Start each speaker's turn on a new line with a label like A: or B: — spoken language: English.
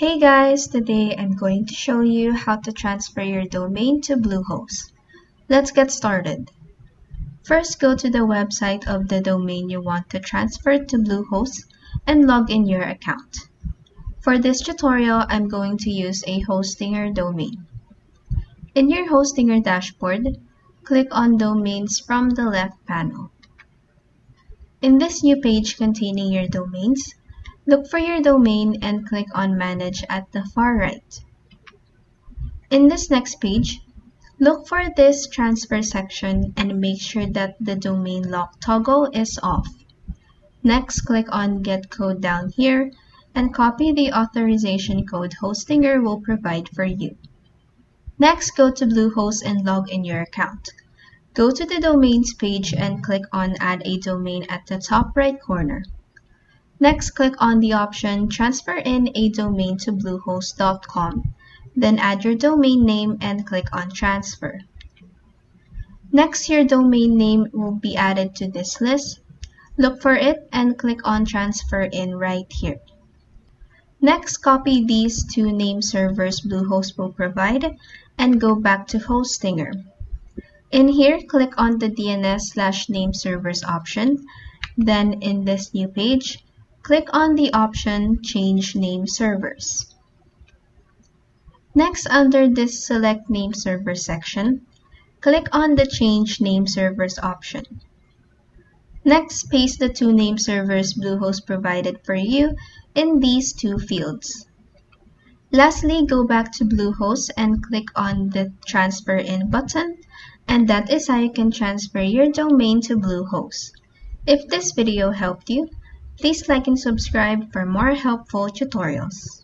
A: Hey guys, today I'm going to show you how to transfer your domain to Bluehost. Let's get started. First, go to the website of the domain you want to transfer to Bluehost and log in your account. For this tutorial, I'm going to use a Hostinger domain. In your Hostinger dashboard, click on Domains from the left panel. In this new page containing your domains, look for your domain and click on Manage at the far right. In this next page, look for this transfer section and make sure that the domain lock toggle is off. Next, click on Get Code down here and copy the authorization code Hostinger will provide for you. Next, go to Bluehost and log in your account. Go to the Domains page and click on Add a Domain at the top right corner. Next, click on the option Transfer in a Domain to Bluehost.com. Then add your domain name and click on Transfer. Next, your domain name will be added to this list. Look for it and click on Transfer in right here. Next, copy these two name servers Bluehost will provide and go back to Hostinger. In here, click on the DNS/name servers option. Then in this new page, click on the option Change Name Servers. Next, under this Select Name Server section, click on the Change Name Servers option. Next, paste the two name servers Bluehost provided for you in these two fields. Lastly, go back to Bluehost and click on the Transfer In button, and that is how you can transfer your domain to Bluehost. If this video helped you, please like and subscribe for more helpful tutorials.